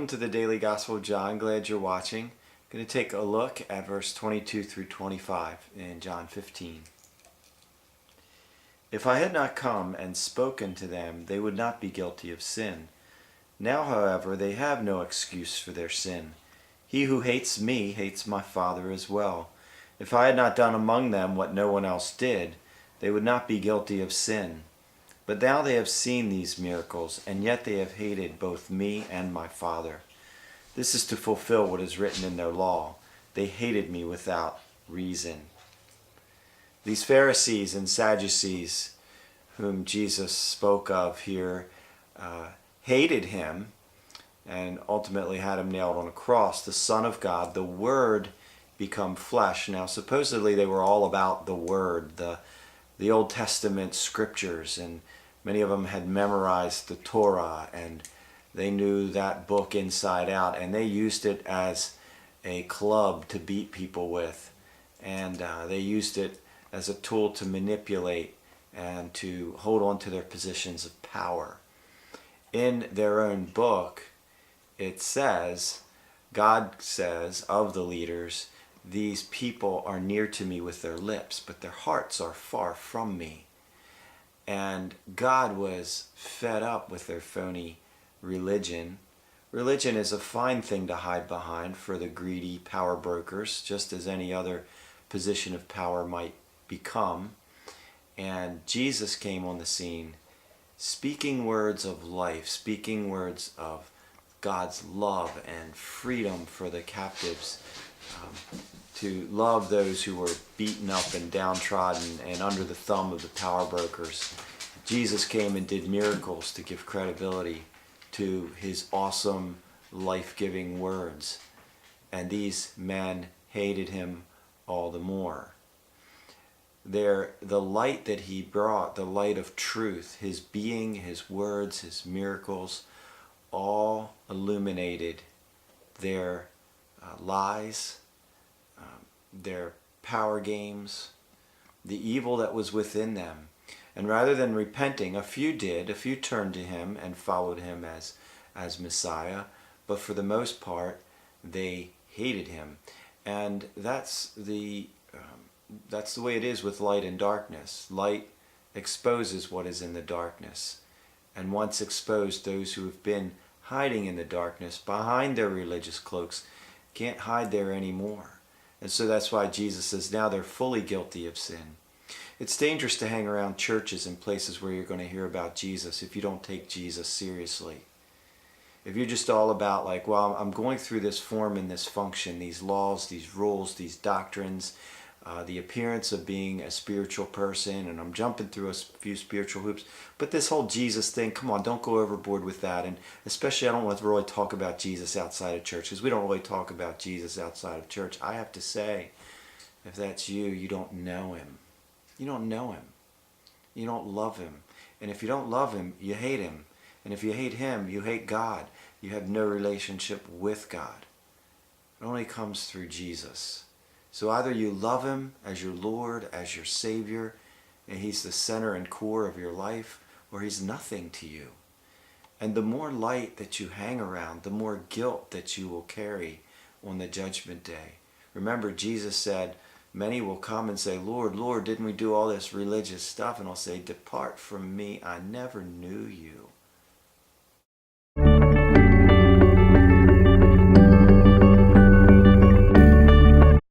to the Daily Gospel of John. Glad you're watching. I'm going to take a look at verse 22 through 25 in John 15. If I had not come and spoken to them, they would not be guilty of sin. Now, however, they have no excuse for their sin. He who hates me hates my Father as well. If I had not done among them what no one else did, they would not be guilty of sin. But now they have seen these miracles, and yet they have hated both me and my Father. This is to fulfill what is written in their law. They hated me without reason. These Pharisees and Sadducees, whom Jesus spoke of here, hated him and ultimately had him nailed on a cross. The Son of God, the Word, become flesh. Now, supposedly they were all about the Word, the Old Testament scriptures, and many of them had memorized the Torah, and they knew that book inside out, and they used it as a club to beat people with, and they used it as a tool to manipulate and to hold on to their positions of power. In their own book, it says, God says of the leaders, these people are near to me with their lips, but their hearts are far from me. And God was fed up with their phony religion. Religion is a fine thing to hide behind for the greedy power brokers, just as any other position of power might become. And Jesus came on the scene speaking words of life, speaking words of God's love and freedom for the captives, to love those who were beaten up and downtrodden and under the thumb of the power brokers. Jesus came and did miracles to give credibility to his awesome, life-giving words. And these men hated him all the more. The light that he brought, the light of truth, his being, his words, his miracles, all illuminated their lies, their power games, the evil that was within them. And rather than repenting, a few turned to him and followed him as Messiah, but for the most part, they hated him. And that's the way it is with light and darkness. Light exposes what is in the darkness. And once exposed, those who have been hiding in the darkness behind their religious cloaks can't hide there anymore. And so that's why Jesus says now they're fully guilty of sin. It's dangerous to hang around churches and places where you're going to hear about Jesus if you don't take Jesus seriously. If you're just all about like, well, I'm going through this form and this function, these laws, these rules, these doctrines, the appearance of being a spiritual person, and I'm jumping through a few spiritual hoops. But this whole Jesus thing, come on, don't go overboard with that. And especially I don't want to really talk about Jesus outside of church, because we don't really talk about Jesus outside of church. I have to say, if that's you, you don't know him. You don't know him. You don't love him. And if you don't love him, you hate him. And if you hate him, you hate God. You have no relationship with God. It only comes through Jesus. So either you love him as your Lord, as your Savior, and he's the center and core of your life, or he's nothing to you. And the more light that you hang around, the more guilt that you will carry on the judgment day. Remember, Jesus said, many will come and say, Lord, Lord, didn't we do all this religious stuff? And I'll say, depart from me, I never knew you.